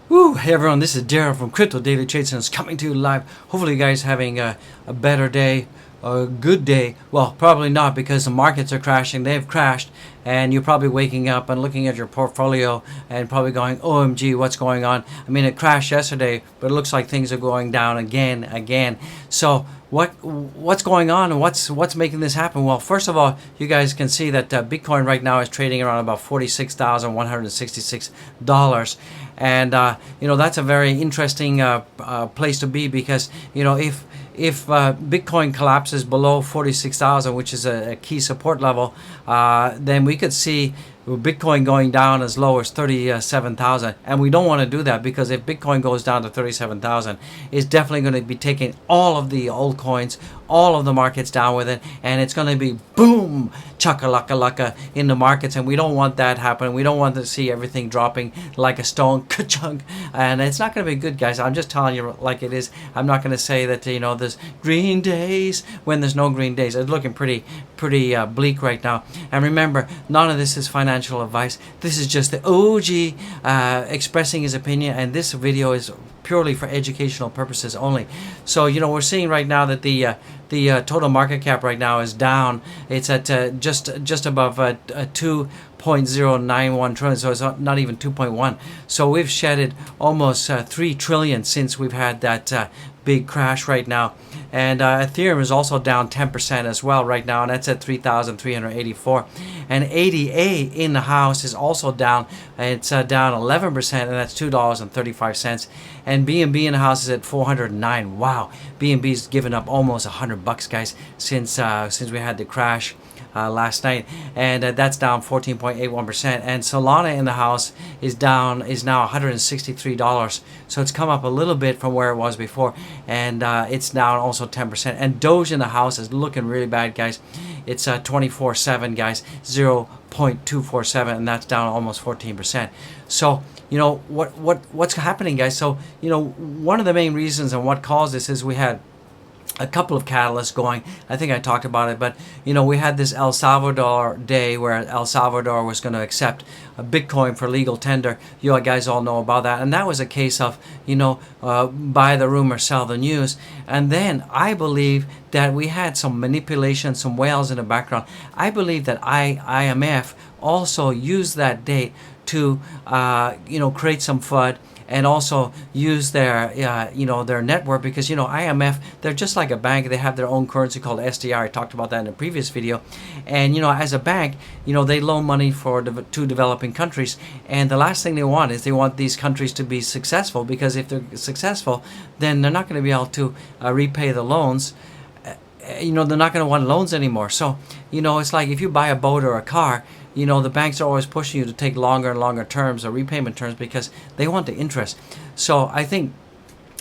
Woo, hey everyone, this is Daryl from Crypto Daily Trades and it's coming to you live. Hopefully you guys having a better day, a good day. Well, probably not because the markets are crashing. They've crashed and you're probably waking up and looking at your portfolio and probably going, OMG, what's going on? I mean, it crashed yesterday, but it looks like things are going down again. So what's going on and what's making this happen? Well, first of all, you guys can see that Bitcoin right now is trading around about $46,166. And that's a very interesting place to be because if Bitcoin collapses below 46,000, which is a key support level, then we could see Bitcoin going down as low as 37,000, and we don't want to do that because if Bitcoin goes down to 37,000, it's definitely going to be taking all of the old coins, all of the markets down with it, and it's going to be boom, chaka-laka-laka in the markets, and we don't want that happening. We don't want to see everything dropping like a stone, ka-chunk, and it's not going to be good, guys. I'm just telling you like it is. I'm not going to say that there's green days when there's no green days. It's looking pretty bleak right now. And remember, none of this is financial advice. This is just the OG expressing his opinion, and this video is purely for educational purposes only. So we're seeing right now that the total market cap right now is down. It's at just above 2.091 trillion, so it's not even 2.1. So we've shedded almost 3 trillion since we've had that big crash right now. And Ethereum is also down 10% as well right now, and that's at 3,384. And ADA in the house is also down. It's down 11%, and that's $2.35. And BNB in the house is at 409. Wow, BNB's given up almost $100, guys, since we had the crash last night, and that's down 14.81%. And Solana in the house is now $163, so it's come up a little bit from where it was before, and it's down also 10%. And Doge in the house is looking really bad, guys. It's 24/7, guys, 0.247, and that's down almost 14%. So what's happening, guys? So one of the main reasons and what caused this is we had a couple of catalysts going. I think I talked about it, but we had this El Salvador day where El Salvador was going to accept a Bitcoin for legal tender. You guys all know about that, and that was a case of buy the rumor, sell the news. And then I believe that we had some manipulation, some whales in the background. I believe that IMF also used that date to create some FUD and also use their their network, because IMF, they're just like a bank. They have their own currency called SDR. I talked about that in a previous video. And as a bank, they loan money to developing countries, and the last thing they want is they want these countries to be successful, because if they're successful, then they're not going to be able to repay the loans. They're not going to want loans anymore. So it's like if you buy a boat or a car, the banks are always pushing you to take longer and longer terms or repayment terms because they want the interest. So I think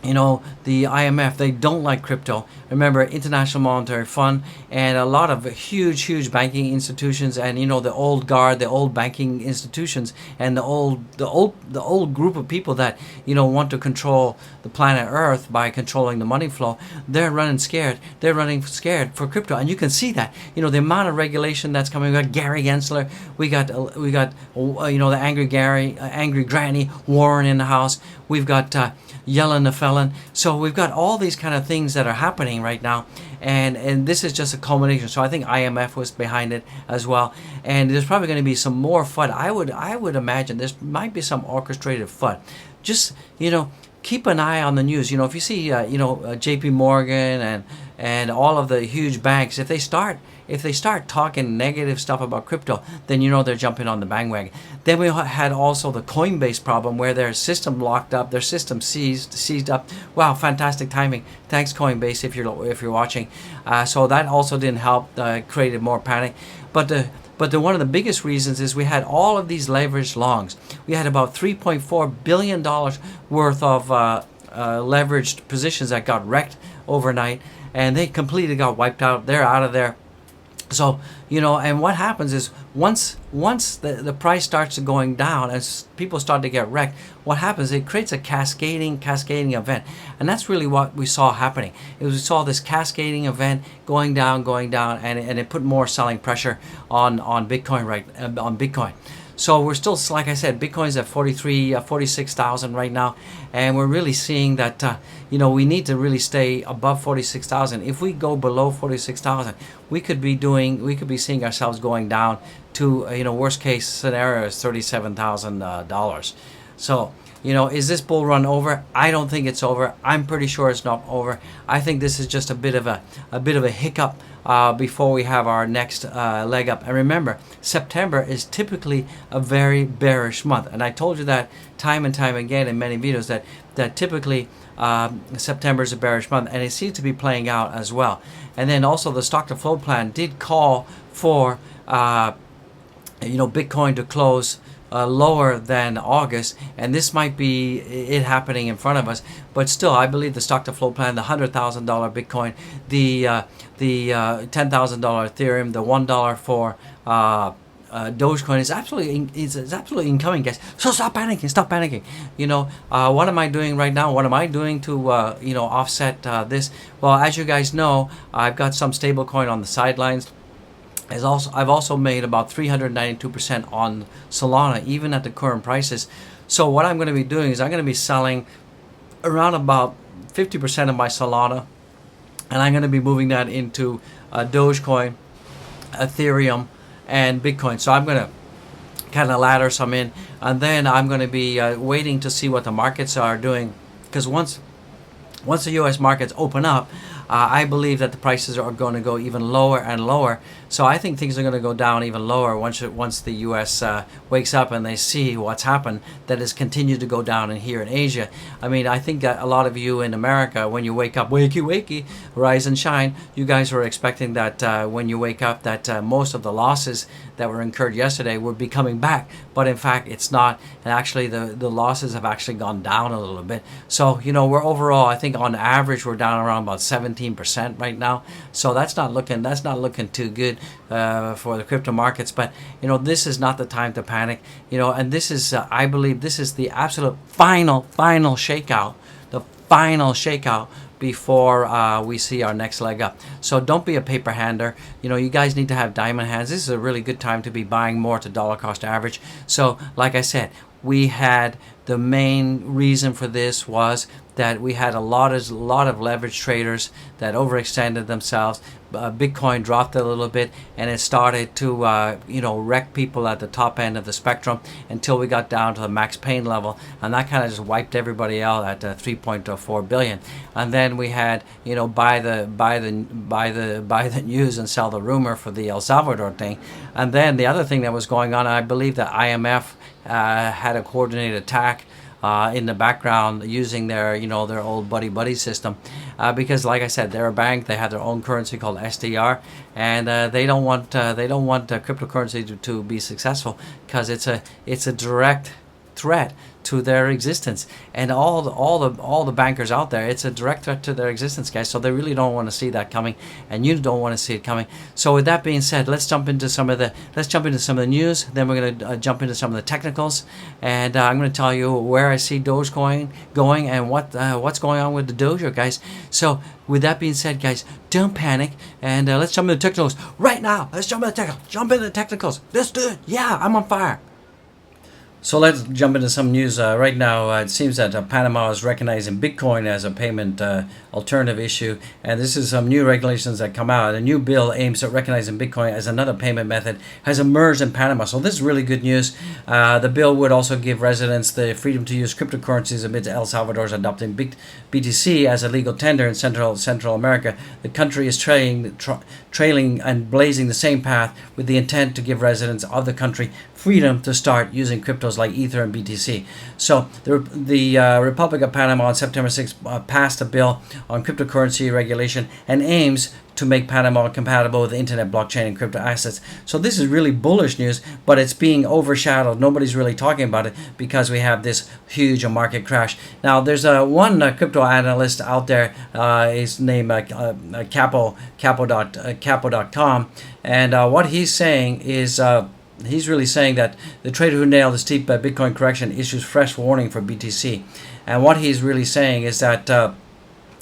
the IMF, they don't like crypto. Remember, International Monetary Fund and a lot of huge banking institutions, and the old guard, the old banking institutions, and the old group of people that want to control the planet Earth by controlling the money flow. They're running scared. They're running scared for crypto, and you can see that. The amount of regulation that's coming. We got Gary Gensler. We got the angry granny Warren in the house. We've got Yellen the felon. So we've got all these kind of things that are happening right now, and this is just a culmination. So I think IMF was behind it as well, and there's probably going to be some more FUD. I would imagine there might be some orchestrated FUD. Just keep an eye on the news. If you see JP Morgan and all of the huge banks, if they start talking negative stuff about crypto, then they're jumping on the bandwagon. Then we had also the Coinbase problem where their system locked up, their system seized up. Wow, fantastic timing. Thanks, Coinbase, if you're watching. So that also didn't help, created more panic. But one of the biggest reasons is we had all of these leveraged longs. We had about $3.4 billion worth of leveraged positions that got wrecked overnight, and they completely got wiped out. They're out of there. So, and what happens is once the price starts going down and people start to get wrecked, what happens, it creates a cascading event. And that's really what we saw happening. We saw this cascading event going down, and it put more selling pressure on Bitcoin, So we're still, like I said, Bitcoin's at 46,000 right now, and we're really seeing that we need to really stay above 46,000. If we go below 46,000, we could be seeing ourselves going down to worst case scenario is $37,000. So is this bull run over? I don't think it's over. I'm pretty sure it's not over. I think this is just a bit of a hiccup before we have our next leg up. And remember, September is typically a very bearish month, and I told you that time and time again in many videos that typically September is a bearish month, and it seems to be playing out as well. And then also the stock to flow plan did call for Bitcoin to close lower than August, and this might be it happening in front of us. But still, I believe the stock to flow plan, the $100,000 Bitcoin, the $10,000 Ethereum, the $1 for Dogecoin is absolutely incoming, guys. So stop panicking. What am I doing right now? What am I doing to offset this? Well, as you guys know, I've got some stable coin on the sidelines. I've also made about 392% on Solana, even at the current prices. So what I'm going to be doing is I'm going to be selling around about 50% of my Solana, and I'm going to be moving that into Dogecoin, Ethereum, and Bitcoin. So I'm going to kind of ladder some in, and then I'm going to be waiting to see what the markets are doing, because once the U.S. markets open up, I believe that the prices are going to go even lower and lower. So I think things are going to go down even lower once the U.S. Wakes up and they see what's happened, that has continued to go down here in Asia. I mean, I think that a lot of you in America, when you wake up, wakey, rise and shine, you guys were expecting that when you wake up that most of the losses that were incurred yesterday would be coming back. But in fact, it's not. And actually, the losses have actually gone down a little bit. So, we're overall, I think on average, we're down around about 17% right now. So that's not looking too good for the crypto markets. But this is not the time to panic. And this is I believe this is the absolute final shakeout, the final shakeout before we see our next leg up. So don't be a paper hander. You guys need to have diamond hands. This is a really good time to be buying more to dollar cost average. So like I said, we had the main reason for this was that we had a lot of leverage traders that overextended themselves. Bitcoin dropped a little bit, and it started to wreck people at the top end of the spectrum until we got down to the max pain level, and that kind of just wiped everybody out at 3.4 billion. And then we had buy the news and sell the rumor for the El Salvador thing. And then the other thing that was going on, I believe that IMF had a coordinated attack in the background using their old buddy system, because like I said, they're a bank. They have their own currency called SDR, and they don't want cryptocurrency to be successful, because it's a direct threat to their existence, and all the bankers out there, it's a direct threat to their existence, guys. So they really don't want to see that coming, and you don't want to see it coming. So with that being said, let's jump into some of the news. Then we're going to jump into some of the technicals, and I'm going to tell you where I see Dogecoin going and what's going on with the Dojo, guys. So with that being said, guys, don't panic, and let's jump into the technicals right now. Let's jump into the technicals. Let's do it. Yeah, I'm on fire. So let's jump into some news right now. It seems that Panama is recognizing Bitcoin as a payment alternative issue, and this is some new regulations that come out. A new bill aims at recognizing Bitcoin as another payment method has emerged in Panama. So this is really good news. The bill would also give residents the freedom to use cryptocurrencies amid El Salvador's adopting BTC as a legal tender in Central America. The country is trailing and blazing the same path with the intent to give residents of the country freedom to start using cryptos like Ether and BTC. So the Republic of Panama on September 6th passed a bill on cryptocurrency regulation and aims to make Panama compatible with the internet, blockchain, and crypto assets. So this is really bullish news, but it's being overshadowed. Nobody's really talking about it because we have this huge market crash. Now, there's one crypto analyst out there. His name capo.com, and what he's saying is he's really saying that the trader who nailed the steep Bitcoin correction issues fresh warning for BTC. And what he's really saying is that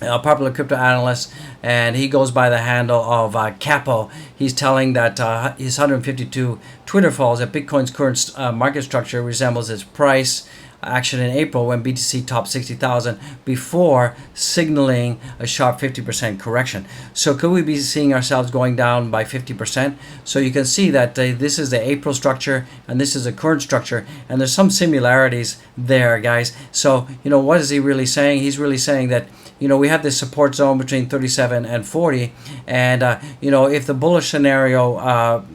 a popular crypto analyst, and he goes by the handle of Capo. He's telling that his 152 Twitter follows that Bitcoin's current market structure resembles its price action in April when BTC topped 60,000 before signaling a sharp 50% correction. So could we be seeing ourselves going down by 50%? So you can see that this is the April structure and this is the current structure, and there's some similarities there, guys. So what is he really saying? He's really saying that we have this support zone between 37 and 40, and if the bullish scenario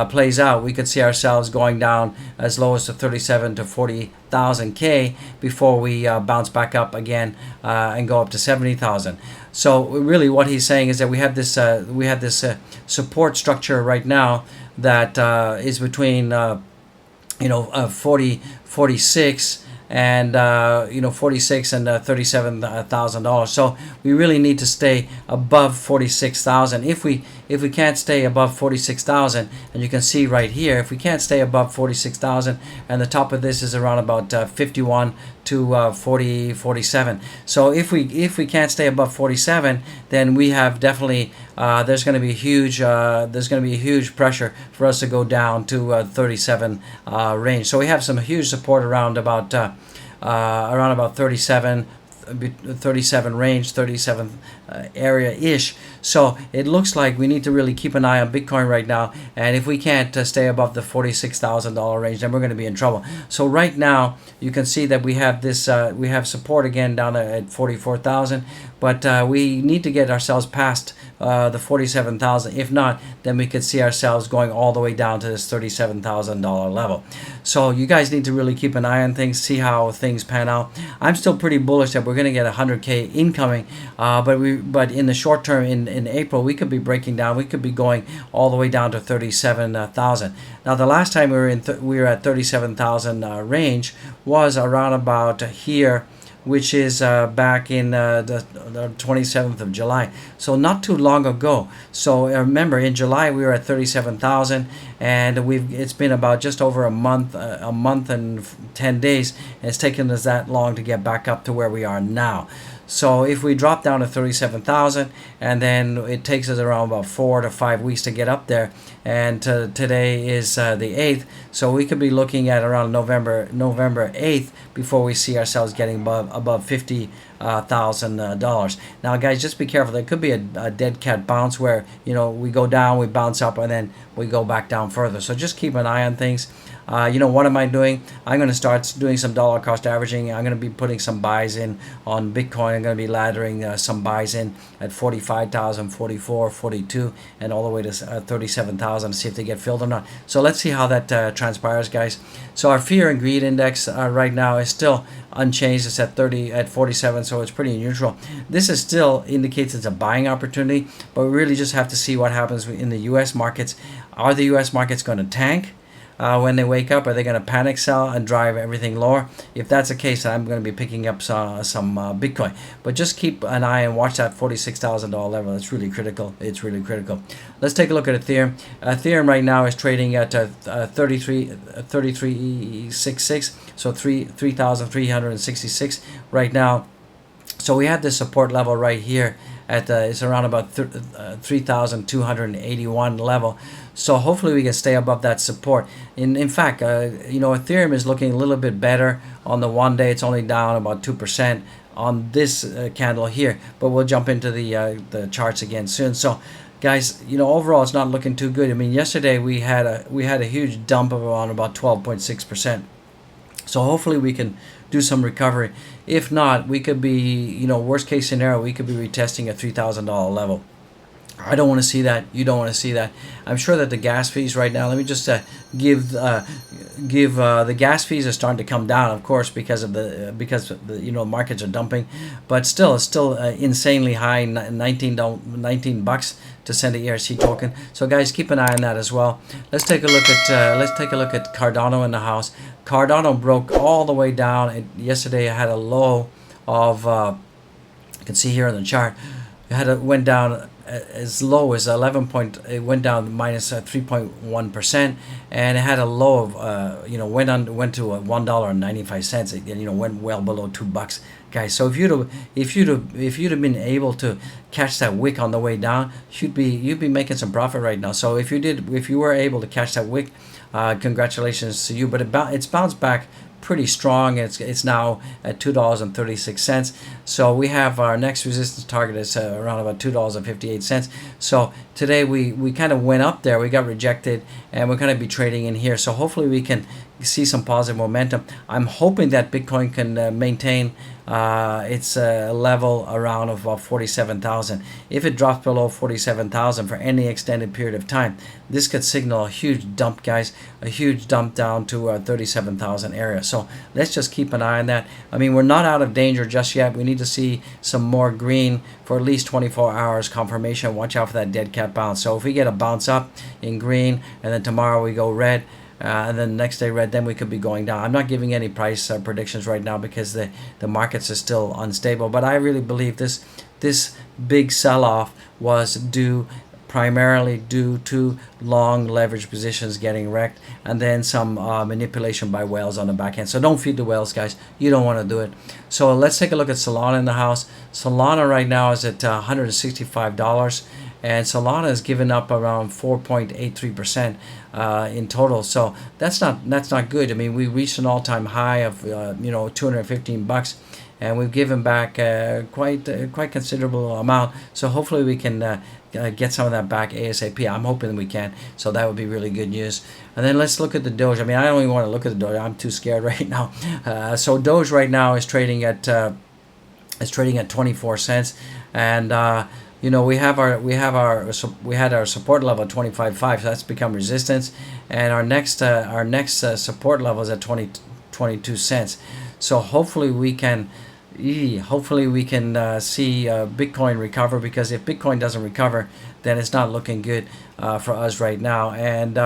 plays out, we could see ourselves going down as low as to 37 to 40,000 K before we bounce back up again and go up to 70,000. So really, what he's saying is that we have this support structure right now that is between 46 and 46 and $37,000. So we really need to stay above 46,000. If we can't stay above 46,000, and you can see right here, if we can't stay above 46,000, and the top of this is around about 51 to 47. So if we can't stay above 47, then we have definitely there's going to be huge pressure for us to go down to 37 range. So we have some huge support around about 37 range, 37 area-ish. So it looks like we need to really keep an eye on Bitcoin right now, and if we can't stay above the $46,000 range, then we're going to be in trouble. So right now you can see that we have this we have support again down at 44,000, but we need to get ourselves past the 47,000. If not, then we could see ourselves going all the way down to this $37,000 level. So you guys need to really keep an eye on things, see how things pan out. I'm still pretty bullish that we're going to get 100K incoming, but in the short term, in April, we could be breaking down. We could be going all the way down to 37,000. Now, the last time we were at 37,000 range was around about here, which is back in the 27th of July. So not too long ago. So remember, in July we were at 37,000, and it's been about just over a month and 10 days, and it's taken us that long to get back up to where we are now. So if we drop down to 37,000, and then it takes us around about 4 to 5 weeks to get up there, and today is the 8th, so we could be looking at around November 8th before we see ourselves getting above $50,000. Now, guys, just be careful. There could be a dead cat bounce where we go down, we bounce up, and then we go back down further. So just keep an eye on things. What am I doing? I'm going to start doing some dollar cost averaging. I'm going to be putting some buys in on Bitcoin. I'm going to be laddering some buys in at 45,000, 44, 42, and all the way to 37,000 to see if they get filled or not. So let's see how that transpires, guys. So our fear and greed index right now is still unchanged. It's at 47, so it's pretty neutral. This is still indicates it's a buying opportunity, but we really just have to see what happens in the U.S. markets. Are the U.S. markets going to tank when they wake up? Are they going to panic sell and drive everything lower? If that's the case, I'm going to be picking up some Bitcoin. But just keep an eye and watch that $46,000 level. It's really critical. It's really critical. Let's take a look at Ethereum. Ethereum right now is trading at 3366, so 3,366 right now. So we have this support level right here at it's around about 3,281 level. So hopefully we can stay above that support. In fact, Ethereum is looking a little bit better on the 1 day. It's only down about 2% on this candle here, but we'll jump into the charts again soon. So guys, overall it's not looking too good. I mean, yesterday we had a huge dump of around about 12.6%. So hopefully we can do some recovery. If not, we could be, worst case scenario, we could be retesting a $3,000 level. I don't want to see that. You don't want to see that. I'm sure that the gas fees right now, let me just give the gas fees are starting to come down, of course, because the markets are dumping, but still it's still insanely high, $19 to send an ERC token. So guys, keep an eye on that as well. Let's take a look at Cardano in the house. Cardano broke all the way down. Yesterday it had a low of you can see here on the chart. went down as low as 11 point. It went down minus 3.1%, and it had a low of went to $1.95. Went well below $2, guys. So if you'd have been able to catch that wick on the way down, you'd be making some profit right now. So if you were able to catch that wick, congratulations to you. But it's bounced back pretty strong. It's now at $2.36. So we have our next resistance target is around about $2.58. So today we kind of went up there. We got rejected, and we're going to be trading in here. So hopefully we can see some positive momentum. I'm hoping that Bitcoin can maintain its level around of about 47,000. If it drops below 47,000 for any extended period of time, this could signal a huge dump, guys, a huge dump down to 37,000 area. So let's just keep an eye on that. I mean, we're not out of danger just yet. We need to see some more green for at least 24 hours confirmation. Watch out for that dead cat bounce. So if we get a bounce up in green, and then tomorrow we go red, and then next day red, then we could be going down. I'm not giving any price predictions right now because the markets are still unstable. But I really believe this big sell-off was primarily due to long leverage positions getting wrecked, and then some manipulation by whales on the back end. So don't feed the whales, guys. You don't want to do it. So let's take a look at Solana in the house. Solana right now is at $165. And Solana has given up around 4.83% in total. So that's not good. I mean, we reached an all-time high of $215, and we've given back quite considerable amount. So hopefully we can get some of that back ASAP. I'm hoping we can. So that would be really good news. And then let's look at the Doge. I mean, I don't even want to look at the Doge. I'm too scared right now. So Doge right now is trading at 24 cents, and we had our support level at 25.5, so that's become resistance, and our next support level is at 22 cents. So hopefully we can see Bitcoin recover, because if Bitcoin doesn't recover, then it's not looking good for us right now. And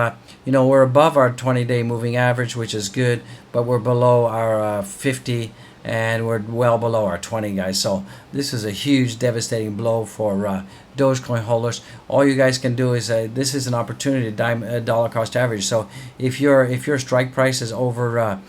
we're above our 20-day moving average, which is good, but we're below our 50. And we're well below our 20, guys. So this is a huge, devastating blow for Dogecoin holders. All you guys can do is this is an opportunity to dollar cost average. So if your strike price is over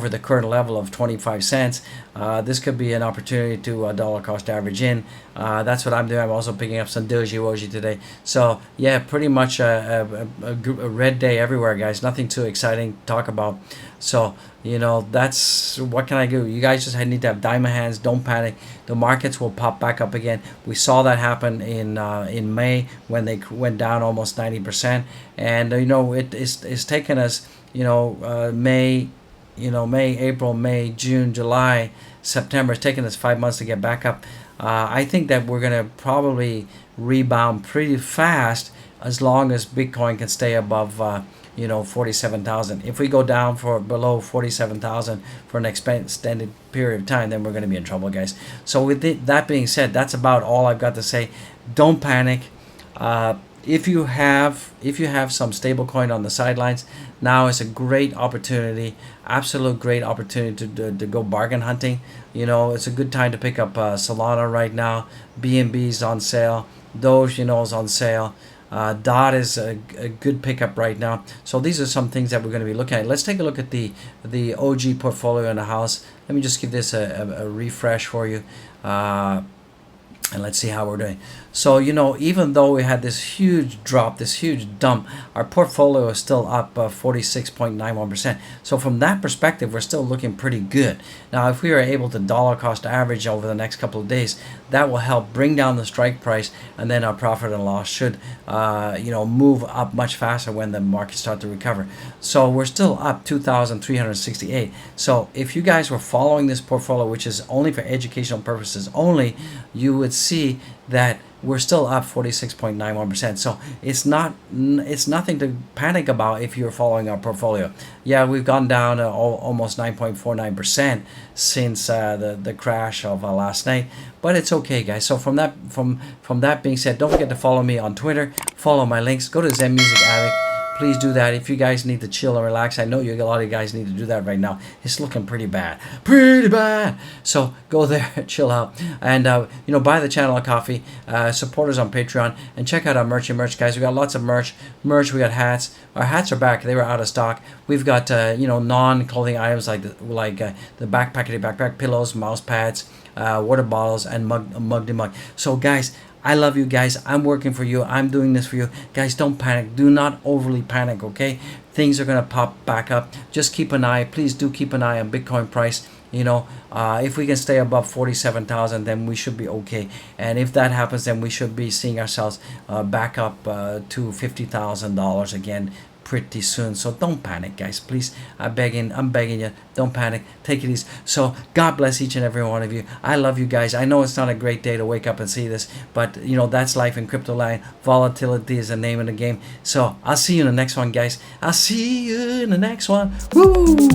the current level of 25 cents, this could be an opportunity to dollar cost average in. That's what I'm doing. I'm also picking up some Doji today. So yeah, pretty much a red day everywhere, guys. Nothing too exciting to talk about. So that's what can I do. You guys just need to have diamond hands. Don't panic. The markets will pop back up again. We saw that happen in May when they went down almost 90%, and it's taken us May, April, May, June, July, September. It's taken us 5 months to get back up. I think that we're gonna probably rebound pretty fast as long as Bitcoin can stay above 47,000. If we go down for below 47,000 for an extended period of time, then we're going to be in trouble, guys. So with that being said, that's about all I've got to say. Don't panic. If you have some stable coin on the sidelines, now is a great opportunity, absolute great opportunity to go bargain hunting. It's a good time to pick up Solana right now. BNB's on sale. Doge, is on sale. DOT is a good pickup right now. So these are some things that we're going to be looking at. Let's take a look at the OG portfolio in the house. Let me just give this a refresh for you. And let's see how we're doing. So, even though we had this huge drop, this huge dump, our portfolio is still up 46.91%. So from that perspective, we're still looking pretty good. Now, if we are able to dollar cost average over the next couple of days, that will help bring down the strike price, and then our profit and loss should, move up much faster when the markets start to recover. So we're still up 2,368. So if you guys were following this portfolio, which is only for educational purposes only, you would see that we're still up 46.91%. So it's nothing to panic about if you're following our portfolio. Yeah, we've gone down almost 9.49% since the crash of last night, but it's okay, guys. So from that being said, don't forget to follow me on Twitter. Follow my links. Go to Zen Music Addict. please do that. If you guys need to chill and relax, I know a lot of you guys need to do that right now. It's looking pretty bad. Pretty bad. So go there, chill out. And, buy the channel a coffee. Support us on Patreon. And check out our merch, guys. We got lots of merch. We got hats. Our hats are back. They were out of stock. We've got, non-clothing items like the backpack pillows, mouse pads, water bottles, and mug. So, guys, I love you guys. I'm working for you. I'm doing this for you. Guys, don't panic. Do not overly panic, okay? Things are going to pop back up. Just keep an eye. Please do keep an eye on Bitcoin price. If we can stay above 47,000, then we should be okay. And if that happens, then we should be seeing ourselves back up to $50,000 again pretty soon. So don't panic, guys, please. I'm begging you, don't panic. Take it easy. So God bless each and every one of you. I love you guys. I know it's not a great day to wake up and see this, but that's life in crypto land. Volatility is the name of the game. So I'll see you in the next one, guys. I'll see you in the next one. Woo!